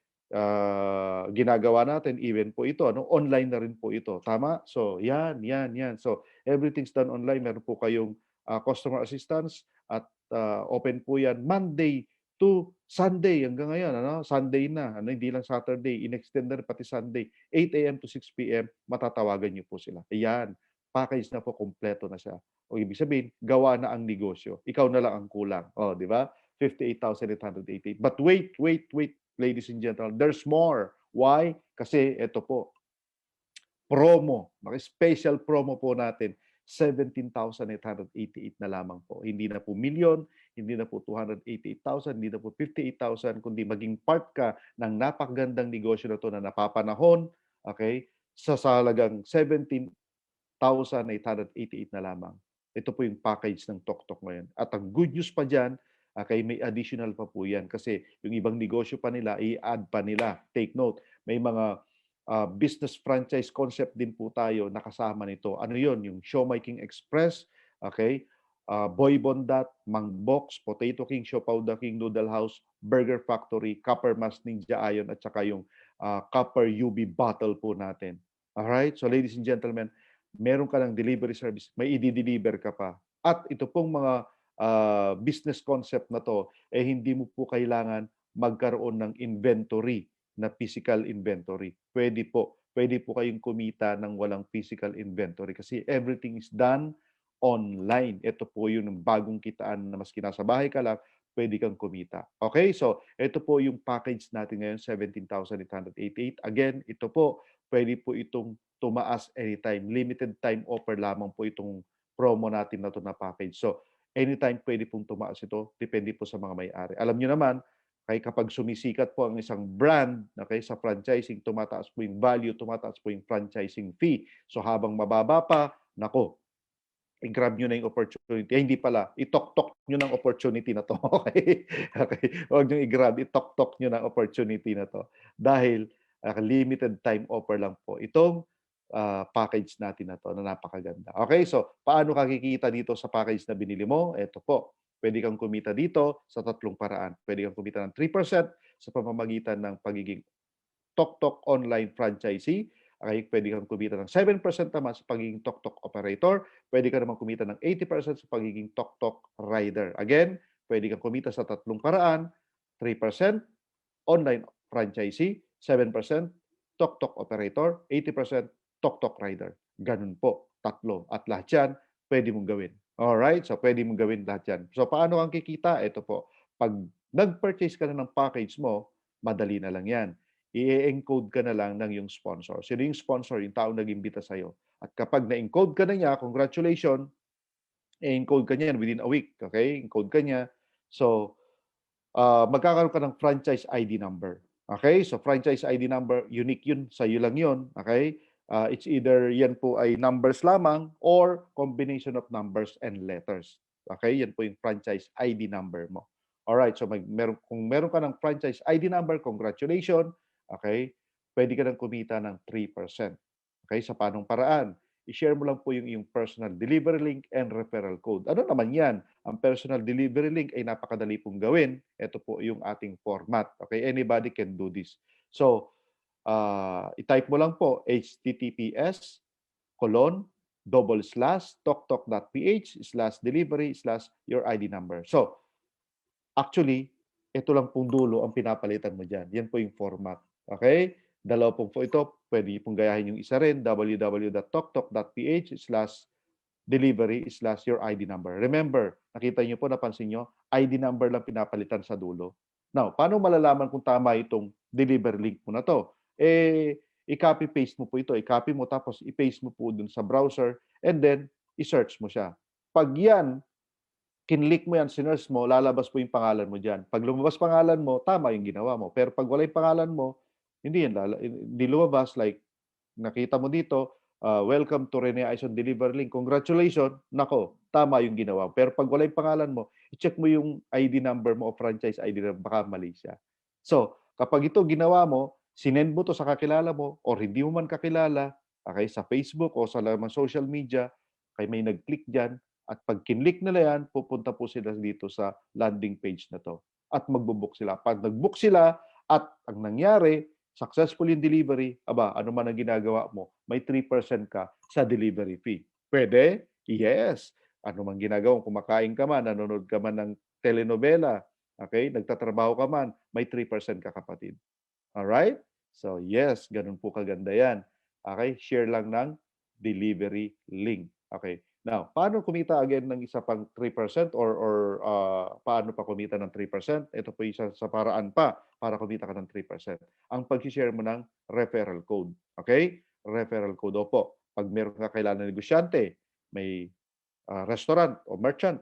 ginagawa natin, even po ito, online na rin po ito. Tama? So, yan. So, everything's done online. Meron po kayong customer assistance at open po yan Monday to Sunday hanggang ngayon. Sunday na. Hindi lang Saturday. In-extend na rin pati Sunday. 8 a.m. to 6 p.m. matatawagan niyo po sila. Ayan. Package na po, kompleto na siya. O ibig sabihin, gawa na ang negosyo. Ikaw na lang ang kulang. O, di ba? 58,888. But wait, ladies and gentlemen. There's more. Why? Kasi ito po, promo. Special promo po natin. 17,888 na lamang po. Hindi na po million, hindi na po 288,000, hindi na po 58,000, kundi maging part ka ng napakagandang negosyo na to na napapanahon, okay, sa halagang 17,888 na lamang. Ito po yung package ng TokTok ngayon. At ang good news pa dyan, okay, may additional pa po yan kasi yung ibang negosyo pa nila, i-add pa nila. Take note, may mga business franchise concept din po tayo nakasama nito. Ano yon? Yung Showmaking Express, okay? Boy Bondat, Mang Box, Potato King, Siopaw the King, Noodle House, Burger Factory, Copper Mas Ninja Iron, at saka yung Copper UV bottle po natin. Alright? So ladies and gentlemen, meron ka ng delivery service, may i-deliver ka pa. At ito pong mga business concept na to, hindi mo po kailangan magkaroon ng inventory na physical inventory. Pwede po. Pwede po kayong kumita ng walang physical inventory kasi everything is done online. Ito po yung bagong kitaan na mas kinasa bahay ka lang, pwede kang kumita. Okay? So, ito po yung package natin ngayon, 17,888. Again, ito po, pwede po itong tumaas anytime. Limited time offer lamang po itong promo natin na to na package. So, anytime pwede pong tumaas ito. Depende po sa mga may-ari. Alam nyo naman, kaya kapag sumisikat po ang isang brand, okay, sa franchising, tumataas po yung value, tumataas po yung franchising fee. So habang mababa pa, nako, i-grab nyo na yung opportunity. Hindi pala, itok-tok nyo ng opportunity na to. Okay? Okay? Huwag nyo i-grab, itok-tok nyo ng opportunity na to. Dahil limited time offer lang po itong package natin na to na napakaganda. Okay? So, paano ka kikita dito sa package na binili mo? Ito po. Pwede kang kumita dito sa tatlong paraan. Pwede kang kumita ng 3% sa pamamagitan ng pagiging Tok online franchisee. Okay, pwede kang kumita ng 7% naman sa pagiging Tok operator. Pwede ka naman kumita ng 80% sa pagiging Tok rider. Again, pwede kang kumita sa tatlong paraan. 3% online franchisee, 7% Tok operator, 80% Tok rider. Ganun po, tatlo. At lahat yan, pwede mong gawin. Alright? So, pwede mong gawin lahat yan. So, paano kang kikita? Ito po. Pag nag-purchase ka na ng package mo, madali na lang yan. I-encode ka na lang ng yung sponsor. Sino yung sponsor? Yung taong nag-imbita sa'yo. At kapag na-encode ka na niya, congratulations, i-encode ka niya within a week. Okay? Encode ka niya. So, magkakaroon ka ng franchise ID number. Okay? So, franchise ID number, unique yun. Sa'yo lang yun. Okay? It's either yan po ay numbers lamang or combination of numbers and letters. Okay? Yan po yung franchise ID number mo. Alright, so kung meron ka ng franchise ID number, congratulations. Okay? Pwede ka nang kumita ng 3%. Okay? Sa panong paraan? I-share mo lang po yung personal delivery link and referral code. Ano naman yan? Ang personal delivery link ay napakadali pong gawin. Ito po yung ating format. Okay? Anybody can do this. So, i-type mo lang po https://toktok.ph/delivery/your ID number. So, actually, ito lang pong dulo ang pinapalitan mo dyan. Yan po yung format. Okay? Dalawa po ito. Pwede pong gayahin yung isa rin, www.toktok.ph/delivery/your ID number. Remember, nakita niyo po, napansin niyo, ID number lang pinapalitan sa dulo. Now, paano malalaman kung tama itong delivery link mo na to? I-copy-paste mo po ito. I-copy mo tapos i-paste mo po dun sa browser and then i-search mo siya. Pag yan, kinlik mo yan, sinerge mo, lalabas po yung pangalan mo dyan. Pag lumabas pangalan mo, tama yung ginawa mo. Pero pag wala yung pangalan mo, hindi lumabas. Like, nakita mo dito, welcome to Rene Aison Delivery Link. Congratulations. Nako, tama yung ginawa. Pero pag wala yung pangalan mo, i-check mo yung ID number mo o franchise ID na baka mali siya. So, kapag ito ginawa mo, sinend mo to sa kakilala mo or hindi mo man kakilala, okay, sa Facebook o sa lamang social media, kay may nag-click dyan, at pag kinlik nila yan, pupunta po sila dito sa landing page na to. At magbo-book sila. Pag nag-book sila at ang nangyari, successful yung delivery, ano man ang ginagawa mo, may 3% ka sa delivery fee. Pwede? Yes. Ano man ginagawa mo, kumakain ka man, nanonood ka man ng telenovela, okay, nagtatrabaho ka man, may 3% ka, kapatid. Alright? So yes, ganun po kaganda yan. Okay? Share lang ng delivery link. Okay. Now, paano kumita again ng isa pang 3% or paano pa kumita ng 3%? Ito po isa sa paraan pa para kumita ka ng 3%. Ang pag-share mo ng referral code. Okay? Referral code. Opo. Pag meron ka kailangan na negosyante, may restaurant o merchant,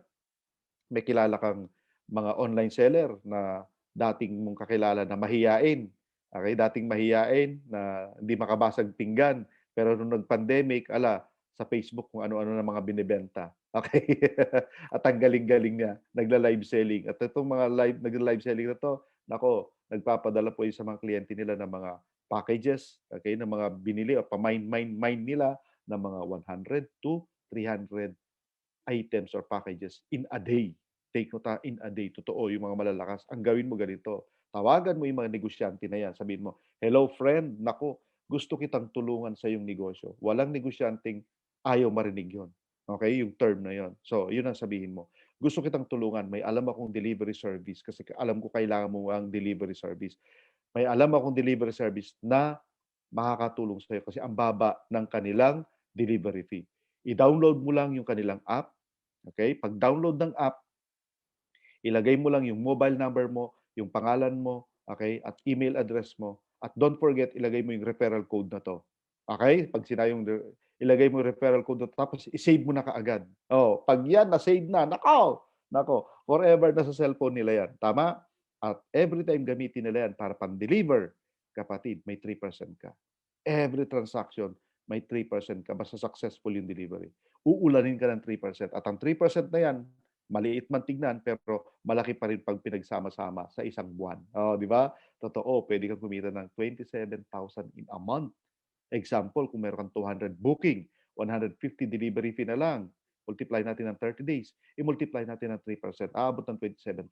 may kilala kang mga online seller na dating mong kakilala na mahiyain. Okay? Dating mahiyain na hindi makabasag pinggan. Pero nung nag-pandemic, sa Facebook kung ano-ano na mga binibenta. Okay? At ang galing-galing niya, nagla-live selling. At itong mga nagla-live selling na to, nako, nagpapadala po yung sa mga kliyente nila ng mga packages, okay, ng mga binili o pa-mine nila ng mga 100 to 300 items or packages in a day. Take note, in a day. Totoo, yung mga malalakas. Ang gawin mo ganito. Tawagan mo yung mga negosyante na yan. Sabihin mo, hello friend, nako, gusto kitang tulungan sa iyong negosyo. Walang negosyanteng ayaw marinig yon. Okay? Yung term na yon. So, yun ang sabihin mo. Gusto kitang tulungan. May alam akong delivery service kasi alam ko kailangan mo ang delivery service. May alam akong delivery service na makakatulong sa iyo kasi ang baba ng kanilang delivery fee. I-download mo lang yung kanilang app. Okay? Pag-download ng app, ilagay mo lang yung mobile number mo, yung pangalan mo, okay? At email address mo. At don't forget, ilagay mo yung referral code na to. Okay? Pag sinayong ilagay mo yung referral code na to, tapos i-save mo na kaagad. Oh, pag yan na-save na, nako, forever na sa cellphone nila yan. Tama? At every time gamitin nila yan para pang-deliver, kapatid, may 3% ka. Every transaction, may 3% ka. Basta successful yung delivery. Uulanin ka ng 3%. At ang 3% na yan, maliit man tignan, pero malaki pa rin pag pinagsama-sama sa isang buwan. Oh, di ba? Totoo, pwede kang kumita ng 27,000 in a month. Example, kung meron kang 200 booking, 150 delivery fee na lang, multiply natin ng 30 days, i-multiply natin ng 3%, aabot ng 27,000.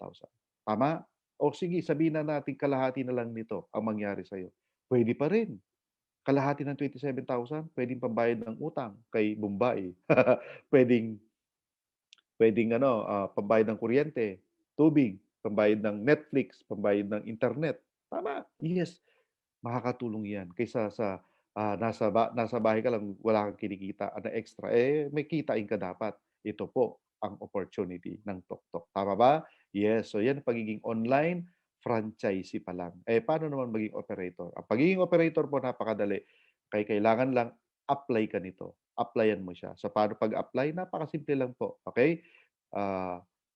Tama? O sige, sabihin na natin kalahati na lang nito ang mangyari sa'yo. Pwede pa rin. Kalahati ng 27,000, pwedeng pambayad ng utang kay Bombay. pwedeng pambayad ng kuryente, tubig, pambayad ng Netflix, pambayad ng internet. Tama. Yes, makakatulong 'yan kaysa sa nasa bahay ka lang wala kang kinikita na extra, may kitain ka dapat. Ito po ang opportunity ng TokTok. Tama ba? Yes. So 'yan ang pagiging online franchisee pa lang. Paano naman maging operator? Ang pagiging operator po napakadali. Kailangan lang apply ka nito. Applyan mo siya. So paano pag-apply? Napakasimple lang po. Okay?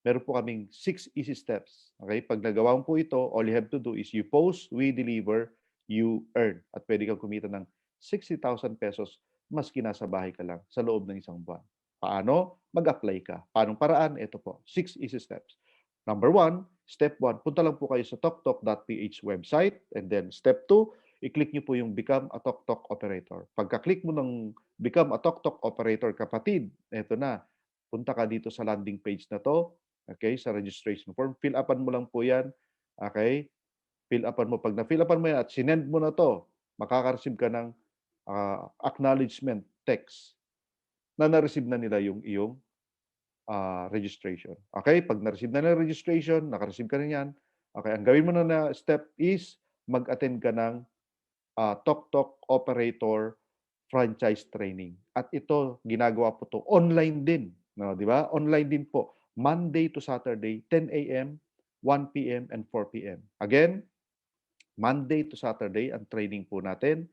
Meron po kaming 6 easy steps. Okay? Pag nagawa mo po ito, all you have to do is you post, we deliver, you earn. At pwede kang kumita ng 60,000 pesos maski nasa bahay ka lang sa loob ng isang buwan. Paano? Mag-apply ka. Paanong paraan? Ito po. 6 easy steps. Number 1, step 1, punta lang po kayo sa toktok.ph website. And then step 2, i-click nyo po yung Become a TokTok Operator. Pagka-click mo ng Become a TokTok Operator, kapatid, ito na. Punta ka dito sa landing page na to. Okay, sa registration form. Fill upan mo lang po yan. Okay? Fill upan mo. Pag na-fill upan mo yan at sinend mo na to, makaka-receive ka ng acknowledgement text na na-receive na nila yung iyong registration. Okay? Pag na-receive na nila registration, naka-receive ka na yan, okay, ang gawin mo na step is mag-attend ka ng TokTok Operator franchise training. At ito, ginagawa po to online din. No, di ba? Online din po. Monday to Saturday, 10 a.m., 1 p.m., and 4 p.m. Again, Monday to Saturday, ang training po natin,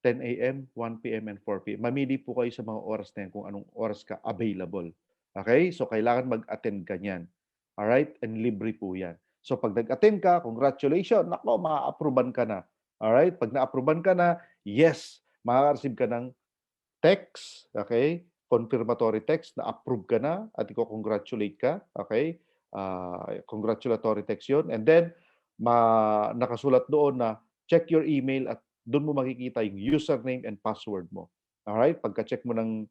10 a.m., 1 p.m., and 4 p.m. Mamili po kayo sa mga oras na yan kung anong oras ka available. Okay? So, kailangan mag-attend ka niyan. Alright? And libre po yan. So, pag nag-attend ka, congratulations, nako, ma-approvean ka na. Alright? Pag na-approvean ka na, yes, makaka-receive ka ng text, okay? Confirmatory text na approve ka na at i-congratulate ka, okay? Congratulatory text yun. And then, nakasulat doon na check your email at doon mo makikita yung username and password mo. Alright? Pagka-check mo ng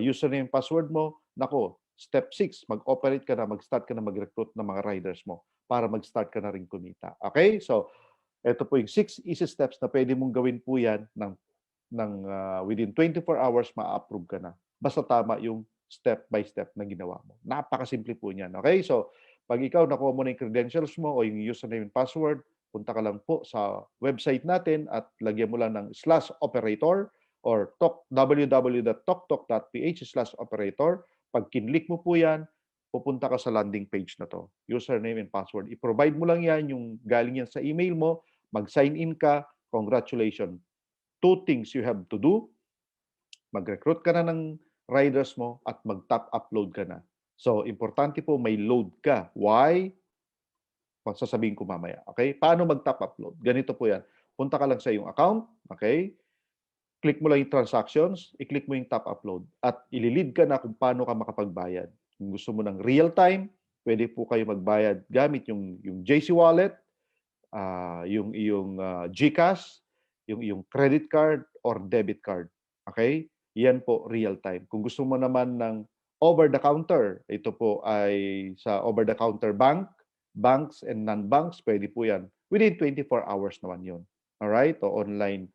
username and password mo, nako, step 6, mag-operate ka na, mag-start ka na mag-recruit ng mga riders mo para mag-start ka na rin kumita. Okay? So, ito po yung 6 easy steps na pwede mong gawin po yan within 24 hours, ma-approve ka na. Basta tama yung step by step na ginawa mo. Napakasimple po niyan. Okay? So, pag ikaw nakuha mo na yung credentials mo o yung username and password, punta ka lang po sa website natin at lagyan mo lang ng /operator or www.toktok.ph/operator. Pag kinlik mo po yan, pupunta ka sa landing page na to. Username and password. I-provide mo lang yan, yung galing yan sa email mo, mag-sign in ka, congratulations. 2 things you have to do, mag-recruit ka na ng riders mo at mag-top upload ka na. So, importante po may load ka. Why? Sasabihin ko mamaya. Okay? Paano mag-top upload? Ganito po yan. Punta ka lang sa iyong account. Okay? Click mo lang yung transactions. I-click mo yung top upload. At ililid ka na kung paano ka makapagbayad. Kung gusto mo ng real time, pwede po kayo magbayad gamit yung JC Wallet, yung iyong GCash, yung iyong credit card or debit card. Okay? Yan po real time. Kung gusto mo naman ng over-the-counter. Ito po ay sa over-the-counter banks and non-banks, pwede po yan. Within 24 hours naman yun. Alright? O online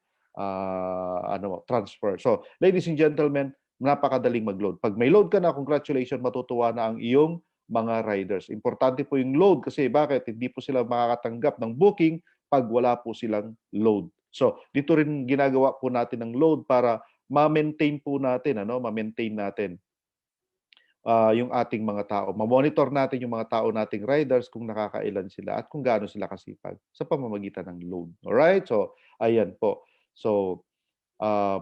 transfer. So, ladies and gentlemen, napakadaling mag-load. Pag may load ka na, congratulations, matutuwa na ang iyong mga riders. Importante po yung load kasi bakit? Hindi po sila makakatanggap ng booking pag wala po silang load. So, dito rin ginagawa po natin ng load para ma-maintain po natin, ma-maintain natin yung ating mga tao. Ma-monitor natin yung mga tao nating riders kung nakakailan sila at kung gaano sila kasipag sa pamamagitan ng load. Alright? So, ayan po. So,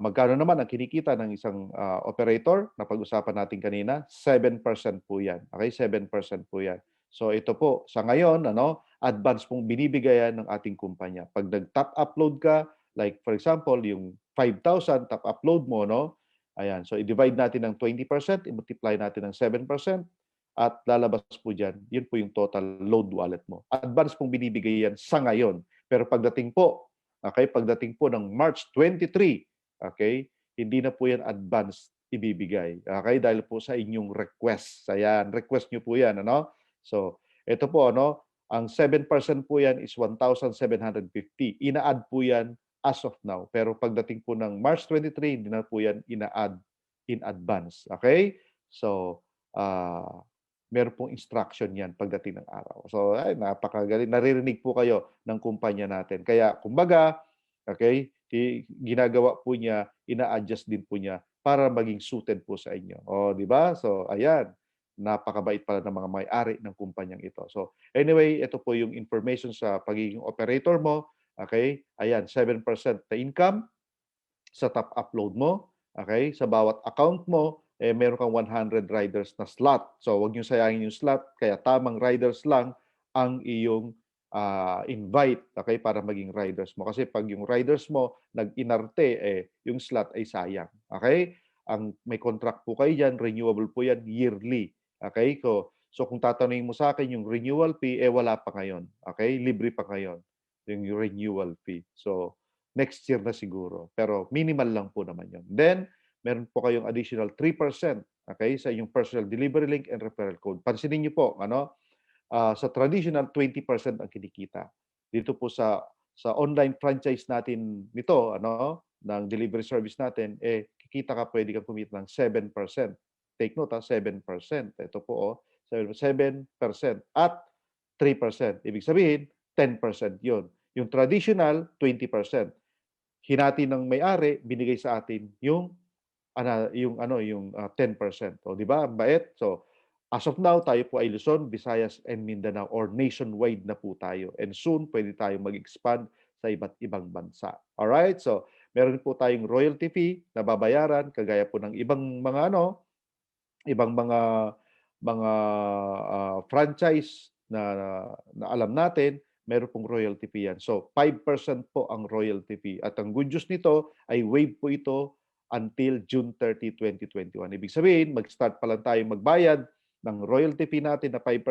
magkano naman ang kinikita ng isang operator na pag-usapan natin kanina? 7% po yan. Okay? 7% po yan. So ito po, sa ngayon, advance pong binibigayan ng ating kumpanya. Pag nag-top upload ka, like for example, yung 5,000 top upload mo, ayan, so i-divide natin ng 20%, i-multiply natin ng 7%, at lalabas po dyan, yun po yung total load wallet mo. Advance pong binibigay yan sa ngayon. Pero pagdating po ng March 23, okay, hindi na po yan advance ibibigay. Okay, dahil po sa inyong request. Ayan, request nyo po yan, So, ito po, ang 7% po yan is 1,750. Ina-add po yan as of now. Pero pagdating po ng March 23, hindi na po yan ina-add in advance. Okay? So, meron pong instruction yan pagdating ng araw. So, ay, napakagaling. Naririnig po kayo ng kumpanya natin. Kaya, kumbaga, okay, ginagawa po niya, ina-adjust din po niya para maging suited po sa inyo. O, di ba? So, ayan. Napakabait pala ng mga may-ari ng kumpanyang ito. So, anyway, ito po yung information sa pagiging operator mo. Okay? Ayan, 7% na income sa top upload mo. Okay? Sa bawat account mo, meron kang 100 riders na slot. So, huwag niyo sayangin yung slot. Kaya tamang riders lang ang iyong invite, okay, para maging riders mo. Kasi pag yung riders mo nag-inarte, yung slot ay sayang. Okay? May contract po kayo dyan, renewable po yan yearly. Okay? So kung tatanungin mo sa akin yung renewal fee, wala pa ngayon. Okay? Libre pa ngayon yung renewal fee. So, next year na siguro. Pero minimal lang po naman yun. Then, meron po kayong additional 3%, okay, sa inyong personal delivery link and referral code. Pansinin niyo po, sa traditional, 20% ang kinikita. Dito po sa online franchise natin nito, ng delivery service natin, kikita ka, pwede kang kumita ng 7%. Take note, 7%. Ito po, 7% at 3%. Ibig sabihin, 10% yun. Yung traditional, 20%. Hinati ng may-ari, binigay sa atin yung 10%. O, di ba? Bait. So, as of now, tayo po ay Luzon, Visayas, and Mindanao, or nationwide na po tayo. And soon, pwede tayo mag-expand sa iba't ibang bansa. Alright? So, meron po tayong royalty fee na babayaran, kagaya po ng ibang mga franchise na alam natin, meron pong royalty fee yan. So, 5% po ang royalty fee. At ang good news nito ay waive po ito until June 30, 2021. Ibig sabihin, mag-start pa lang tayo magbayad ng royalty fee natin na 5%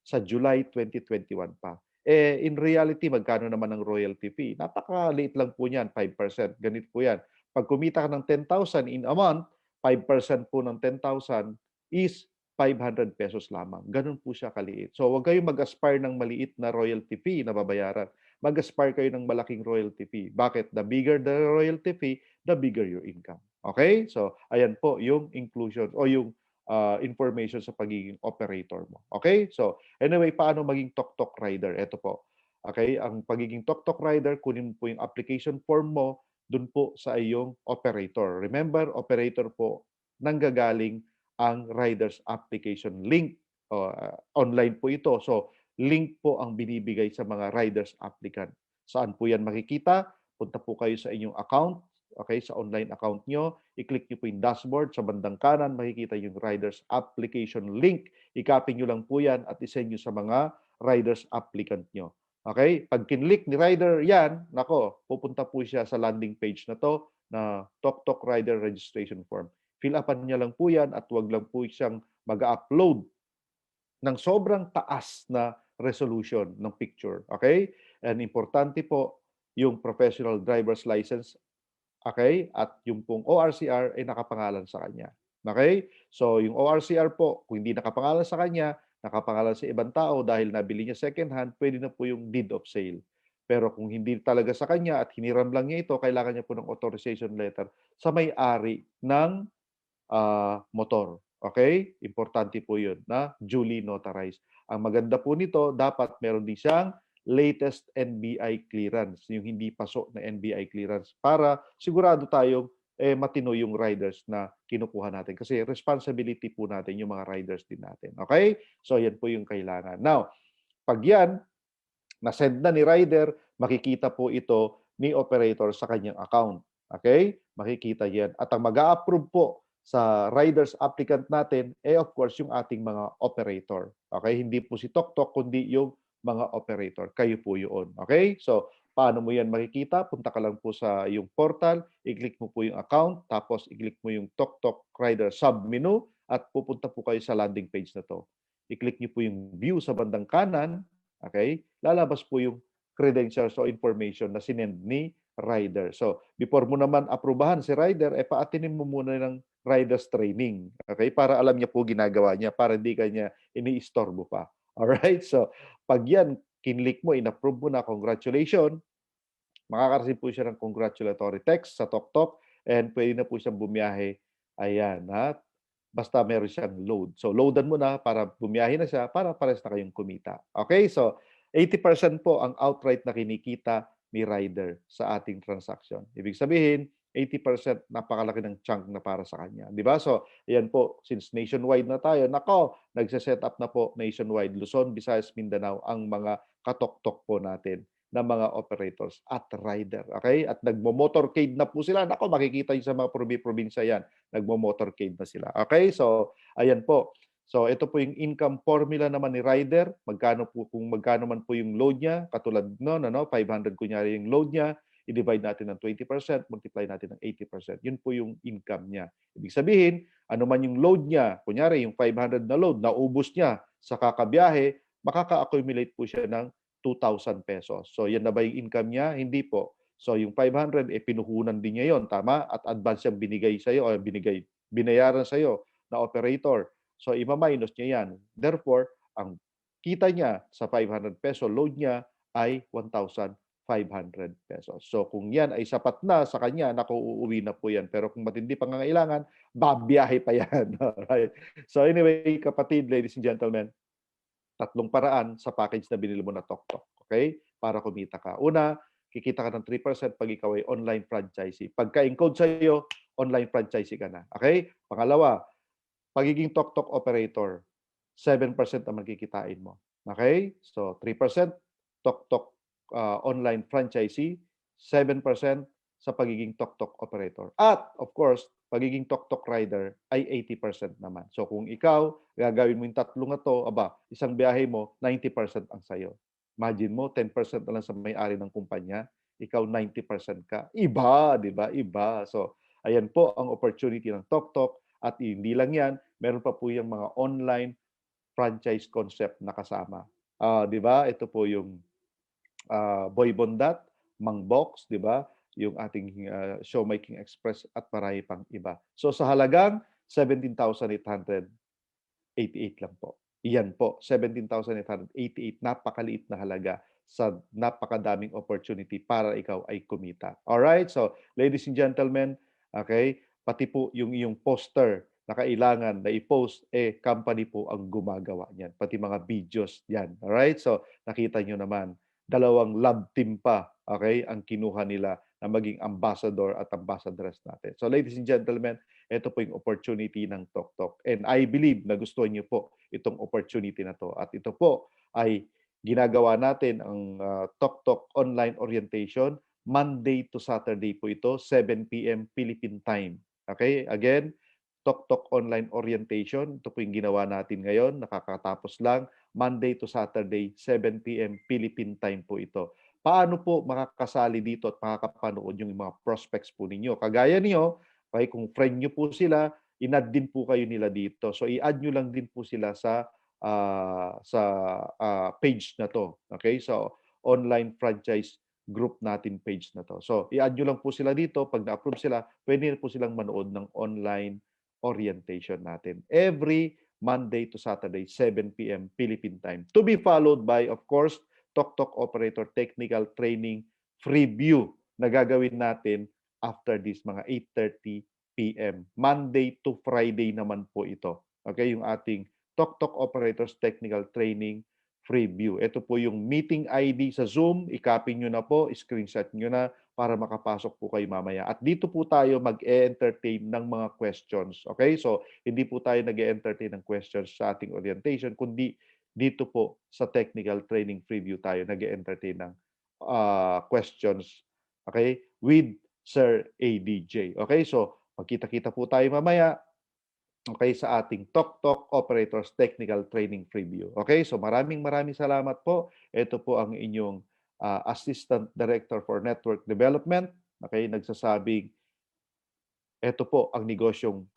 sa July 2021 pa. In reality, magkano naman ang royalty fee? Napakaliit lang po niyan, 5%. Ganito po yan. Pag kumita ka ng 10,000 in a month, 5% po ng 10,000 is 500 pesos lamang. Ganun po siya kaliit. So, huwag kayong mag-aspire ng maliit na royalty fee na babayaran. Mag-aspire kayo ng malaking royalty fee. Bakit? The bigger the royalty fee, the bigger your income. Okay? So, ayan po yung inclusion o yung information sa pagiging operator mo. Okay? So, anyway, paano maging tok-tok rider? Ito po. Okay? Ang pagiging tok-tok rider, kunin po yung application form mo dun po sa iyong operator. Remember, operator po nanggagaling ang rider's application link. Online po ito. So, link po ang binibigay sa mga rider's applicant. Saan po yan makikita? Punta po kayo sa inyong account, okay, sa online account nyo. I-click nyo po yung dashboard. Sa bandang kanan, makikita yung rider's application link. I-copy nyo lang po yan at isend nyo sa mga rider's applicant nyo. Okay? Pag kinlik ni rider yan, pupunta po siya sa landing page na to na Tok Tok Rider Registration Form. Fill upan niya lang po yan at huwag lang po siyang mag-upload ng sobrang taas na resolution ng picture. Okay? And importante po yung professional driver's license, okay? At yung pong ORCR ay nakapangalan sa kanya. Okay? So, yung ORCR po, kung hindi nakapangalan sa kanya, nakapangalan sa ibang tao dahil nabili niya second hand, pwede na po yung deed of sale. Pero kung hindi talaga sa kanya at hiniram lang niya ito, kailangan niya po ng authorization letter sa may-ari ng motor. Okay? Importante po yun na duly notarized. Ang maganda po nito, dapat meron din siyang latest NBI clearance, yung hindi paso na NBI clearance para sigurado tayong matino yung riders na kinukuha natin. Kasi responsibility po natin yung mga riders din natin. Okay? So, yan po yung kailangan. Now, pag yan, na-send na ni rider, makikita po ito ni operator sa kanyang account. Okay? Makikita yan. At ang mag-a-approve po sa riders applicant natin, of course, yung ating mga operator. Okay? Hindi po si TokTok, kundi yung mga operator. Kayo po yun. Okay? So, paano mo yan makikita? Punta ka lang po sa yung portal, i-click mo po yung account, tapos i-click mo yung TokTok Rider sub-menu, at pupunta po kayo sa landing page na to. I-click niyo po yung view sa bandang kanan, okay? Lalabas po yung credentials o information na sinend ni rider. So, before mo naman aprubahan si rider, paatinin mo muna ng rider's training. Okay? Para alam niya po ginagawa niya, para hindi kanya ini-istorbo pa. Alright? So, pag yan, kinlik mo, in-approve mo na, congratulations, makakarating po siya ng congratulatory text sa TokTok and pwede na po siyang bumiyahe. Ayan, ha? Basta meron siyang load. So, loadan mo na para bumiyahe na siya para pares na kayong kumita. Okay? So, 80% po ang outright na kinikita ni rider sa ating transaction. Ibig sabihin, 80% napakalaki ng chunk na para sa kanya. Di ba? So, ayan po, since nationwide na tayo, nako, nagse-set up na po nationwide, Luzon, Visayas, Mindanao, ang mga katoktok po natin ng mga operators at rider. Okay? At nagmo-motorcade na po sila. Nako, makikita nyo sa mga probinsya yan. Nagmo-motorcade na sila. Okay? So, ayan po. So, ito po yung income formula naman ni rider. Magkano po, kung magkano man po yung load niya, katulad no, 500 kunyari yung load niya, i-divide natin ng 20%, multiply natin ng 80%. Yun po yung income niya. Ibig sabihin, ano man yung load niya, kunyari yung 500 na load, naubos niya sa kakabiyahe, makaka-accumulate po siya ng 2,000 pesos. So, yan na ba yung income niya? Hindi po. So, yung 500, pinuhunan din niya yon, tama? At advance yung binigay sa'yo, o binayaran sa'yo na operator. So, ima-minus niya yan. Therefore, ang kita niya sa 500 peso load niya ay 1,500 pesos. So, kung yan ay sapat na sa kanya, naku, uuwi na po yan. Pero kung matindi pangangailangan, babiyahe pa yan. Alright? So, anyway, kapatid, ladies and gentlemen, tatlong paraan sa package na binili mo na TokTok. Okay? Para kumita ka. Una, kikita ka ng 3% pag ikaw ay online franchisee. Pagka-encode sa iyo, online franchisee ka na. Okay? Pangalawa, pagiging TokTok operator, 7% ang magkikitain mo. Okay? So, 3% TokTok online franchisee, 7% sa pagiging TokTok operator. At, of course, pagiging TokTok rider ay 80% naman. So, kung ikaw, gagawin mo yung tatlong na to, isang biyahe mo, 90% ang sayo. Imagine mo, 10% na lang sa may-ari ng kumpanya, ikaw 90% ka. Iba, di ba? Iba. So, ayan po ang opportunity ng TokTok. At hindi lang yan, meron pa po yung mga online franchise concept na kasama. Di ba? Ito po yung Boy Bondat, Mang Box, di ba? Yung ating Showmaking Express at marami pang iba. So sa halagang 17,888 lang po. Iyan po, 17,888, napakaliit na halaga sa napakadaming opportunity para ikaw ay kumita. Alright? So, ladies and gentlemen, okay, pati po yung iyong poster na kailangan na i-post, company po ang gumagawa niyan. Pati mga videos yan. Alright? So, nakita nyo naman, dalawang lab team pa, okay, ang kinuha nila na maging ambassador at ambassadress natin. So, ladies and gentlemen, ito po yung opportunity ng TokTok. And I believe na gusto niyo po itong opportunity na to. At ito po ay ginagawa natin ang TokTok online orientation. Monday to Saturday po ito, 7 p.m. Philippine time. Okay? Again, TokTok online orientation. Ito po yung ginawa natin ngayon. Nakakatapos lang. Monday to Saturday, 7 p.m. Philippine time po ito. Paano po makakasali dito at makakapanood yung mga prospects po ninyo? Kagaya niyo, okay, kung friend nyo po sila, in-add din po kayo nila dito. So, i-add nyo lang din po sila sa page na to. Okay? So, online franchise group natin page na to. So, i-add nyo lang po sila dito. Pag na-approve sila, pwede na po silang manood ng online orientation natin. Every Monday to Saturday, 7 p.m. Philippine time. To be followed by, of course, Tok Tok Operator Technical Training Freeview na gagawin natin after this mga 8:30 p.m. Monday to Friday naman po ito. Okay, yung ating Tok Tok Operators Technical Training Freeview. Ito po yung meeting ID sa Zoom. I-copy nyo na po, screenshot nyo na para makapasok po kayo mamaya. At dito po tayo mag-e-entertain ng mga questions. Okay? So, hindi po tayo nag-e-entertain ng questions sa ating orientation, kundi dito po sa Technical Training Preview tayo nag-e-entertain ng questions. Okay? With Sir ADJ. Okay? So, magkita-kita po tayo mamaya. Okay, sa ating Tok Tok Operators Technical Training Preview. Okay, so maraming salamat po. Ito po ang inyong Assistant Director for Network Development. Okay, nagsasabing, ito po ang negosyong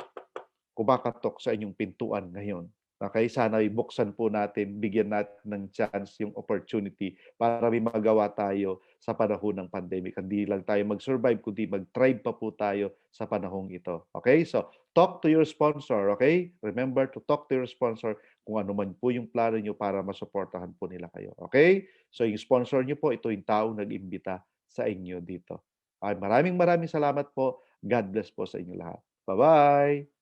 kumakatok sa inyong pintuan ngayon. Okay, sana ibuksan po natin, bigyan natin ng chance yung opportunity para may magawa tayo sa panahon ng pandemic. Hindi lang tayo mag-survive, kundi mag-thrive pa po tayo sa panahong ito. Okay, so talk to your sponsor, okay? Remember to talk to your sponsor kung ano man po yung plano nyo para masuportahan po nila kayo. Okay? So yung sponsor nyo po, ito yung taong nag-imbita sa inyo dito. Okay, maraming salamat po. God bless po sa inyo lahat. Bye-bye!